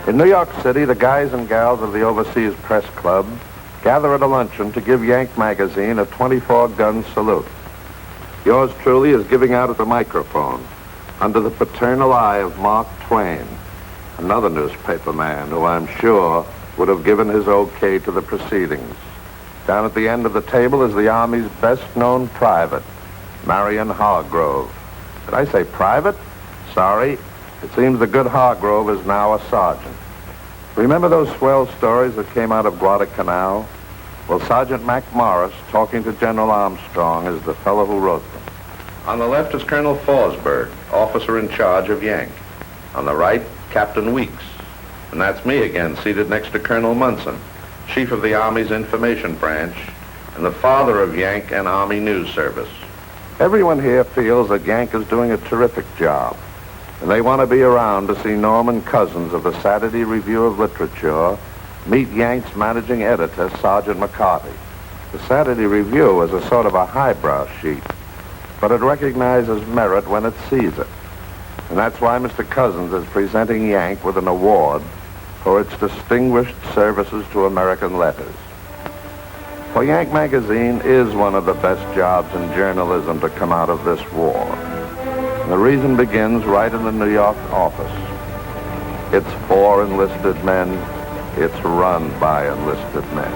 In New York City, the guys and gals of the Overseas Press Club gather at a luncheon to give Yank magazine a 24-gun salute. Yours truly is giving out at the microphone under the paternal eye of Mark Twain, another newspaper man who I'm sure would have given his okay to the proceedings. Down at the end of the table is the Army's best-known private, Marion Hargrove. Did I say private? Sorry. It seems the good Hargrove is now a sergeant. Remember those swell stories that came out of Guadalcanal? Well, Sergeant Mac Morris, talking to General Armstrong, is the fellow who wrote them. On the left is Colonel Forsberg, officer in charge of Yank. On the right, Captain Weeks. And that's me again, seated next to Colonel Munson, chief of the Army's information branch, and the father of Yank and Army News Service. Everyone here feels that Yank is doing a terrific job, and they want to be around to see Norman Cousins of the Saturday Review of Literature meet Yank's managing editor, Sergeant McCarty. The Saturday Review is a sort of a highbrow sheet, but it recognizes merit when it sees it. And that's why Mr. Cousins is presenting Yank with an award for its distinguished services to American letters. For Yank magazine is one of the best jobs in journalism to come out of this war. And the reason begins right in the New York office. It's for enlisted men. It's run by enlisted men.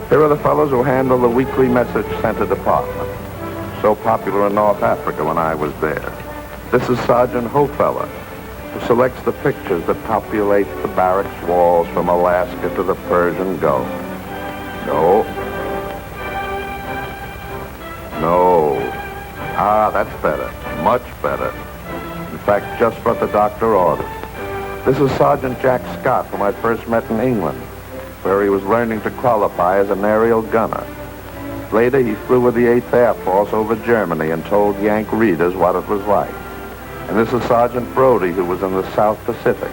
Here are the fellows who handle the weekly message center department, so popular in North Africa when I was there. This is Sergeant Hofeller, who selects the pictures that populate the barracks walls from Alaska to the Persian Gulf. No. That's better. Much better. In fact, just what the doctor ordered. This is Sergeant Jack Scott, whom I first met in England, where he was learning to qualify as an aerial gunner. Later, he flew with the 8th Air Force over Germany and told Yank readers what it was like. And this is Sergeant Brody, who was in the South Pacific.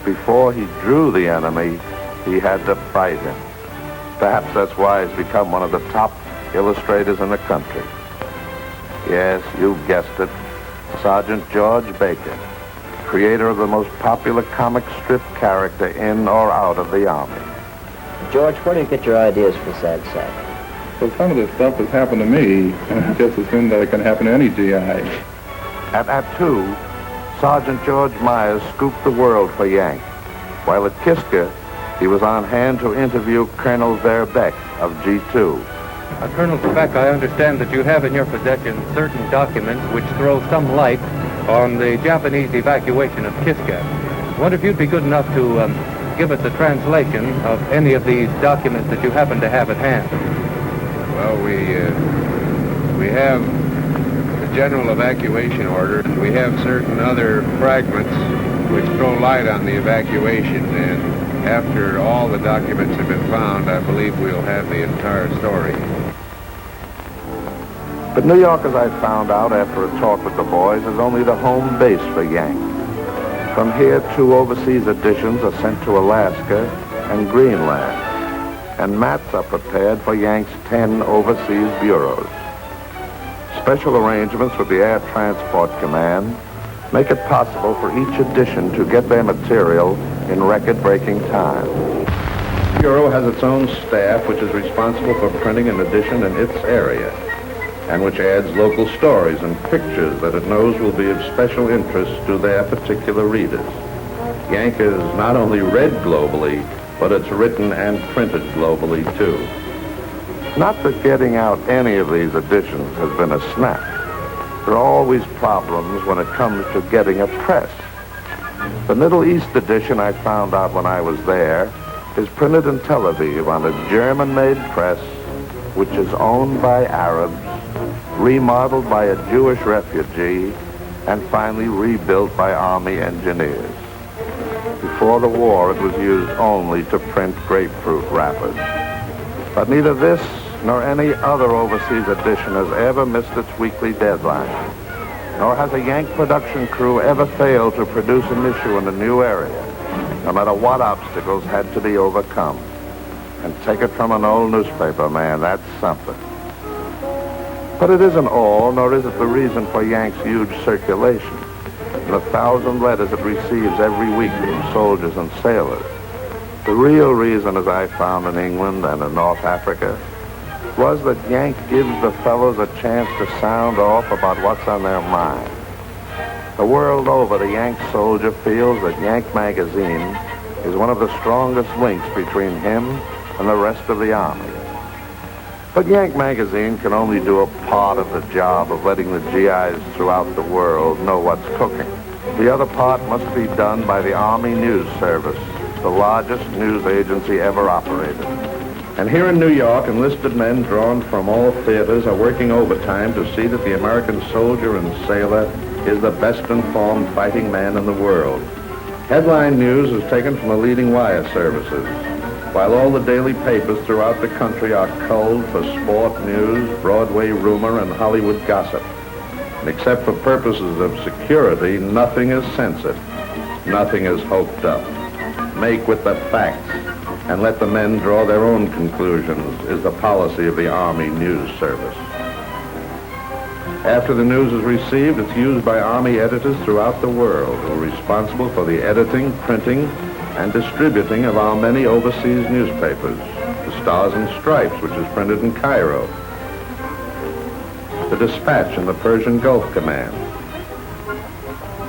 Before he drew the enemy, he had to fight him. Perhaps that's why he's become one of the top illustrators in the country. Yes, you guessed it. Sergeant George Baker, creator of the most popular comic strip character in or out of the Army. George, where do you get your ideas for Sad Sack? Well, some of this stuff has happened to me, just as soon as it can happen to any GI. At 2, Sergeant George Myers scooped the world for Yank, while at Kiska, he was on hand to interview Colonel Verbeck of G2. Colonel Verbeck, I understand that you have in your possession certain documents which throw some light on the Japanese evacuation of Kiska. I wonder if you'd be good enough to give us a translation of any of these documents that you happen to have at hand. Well, we have the general evacuation order, and we have certain other fragments which throw light on the evacuation, and after all the documents have been found, I believe we'll have the entire story. But New York, as I found out after a talk with the boys, is only the home base for Yank. From here, 2 overseas editions are sent to Alaska and Greenland, and mats are prepared for Yank's 10 overseas bureaus. Special arrangements with the Air Transport Command make it possible for each edition to get their material in record-breaking time. The Bureau has its own staff, which is responsible for printing an edition in its area, and which adds local stories and pictures that it knows will be of special interest to their particular readers. Yank is not only read globally, but it's written and printed globally, too. Not that getting out any of these editions has been a snap. There are always problems when it comes to getting a press. The Middle East edition, I found out when I was there, is printed in Tel Aviv on a German-made press, which is owned by Arabs, remodeled by a Jewish refugee, and finally rebuilt by Army engineers. Before the war, it was used only to print grapefruit wrappers. But neither this nor any other overseas edition has ever missed its weekly deadline, nor has a Yank production crew ever failed to produce an issue in a new area, no matter what obstacles had to be overcome. And take it from an old newspaper man, that's something. But it isn't all, nor is it the reason for Yank's huge circulation. The 1,000 letters it receives every week from soldiers and sailors. The real reason, as I found in England and in North Africa, was that Yank gives the fellows a chance to sound off about what's on their mind. The world over, the Yank soldier feels that Yank magazine is one of the strongest links between him and the rest of the Army. But Yank magazine can only do a part of the job of letting the GIs throughout the world know what's cooking. The other part must be done by the Army News Service, the largest news agency ever operated. And here in New York, enlisted men drawn from all theaters are working overtime to see that the American soldier and sailor is the best informed fighting man in the world. Headline news is taken from the leading wire services, while all the daily papers throughout the country are culled for sport news, Broadway rumor, and Hollywood gossip. And except for purposes of security, nothing is censored. Nothing is hoped up. Make with the facts and let the men draw their own conclusions is the policy of the Army News Service. After the news is received, it's used by Army editors throughout the world who are responsible for the editing, printing, and distributing of our many overseas newspapers. The Stars and Stripes, which is printed in Cairo. The Dispatch in the Persian Gulf Command.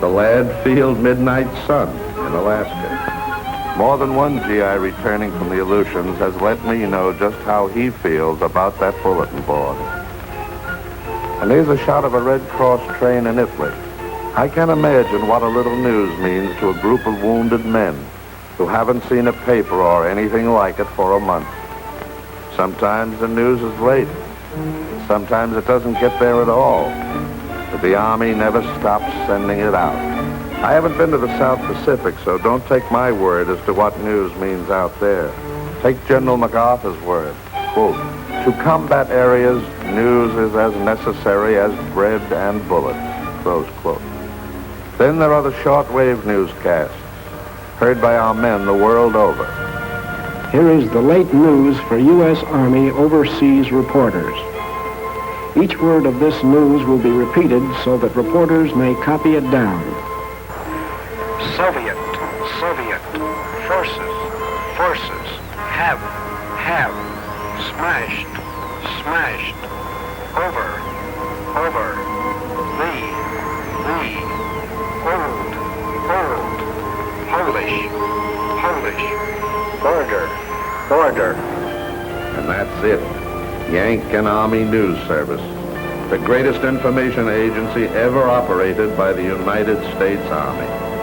The Ladd Field Midnight Sun in Alaska. More than one GI returning from the Aleutians has let me know just how he feels about that bulletin board. And here's a shot of a Red Cross train in Italy. I can imagine what a little news means to a group of wounded men who haven't seen a paper or anything like it for a month. Sometimes the news is late. Sometimes it doesn't get there at all. But the Army never stops sending it out. I haven't been to the South Pacific, so don't take my word as to what news means out there. Take General MacArthur's word. Quote, to combat areas, news is as necessary as bread and bullets. Close quote. Then there are the shortwave newscasts, heard by our men the world over. Here is the late news for U.S. Army overseas reporters. Each word of this news will be repeated so that reporters may copy it down. Soviet, forces, have, smashed, over, old, border. And that's it. Yank and Army News Service, the greatest information agency ever operated by the United States Army.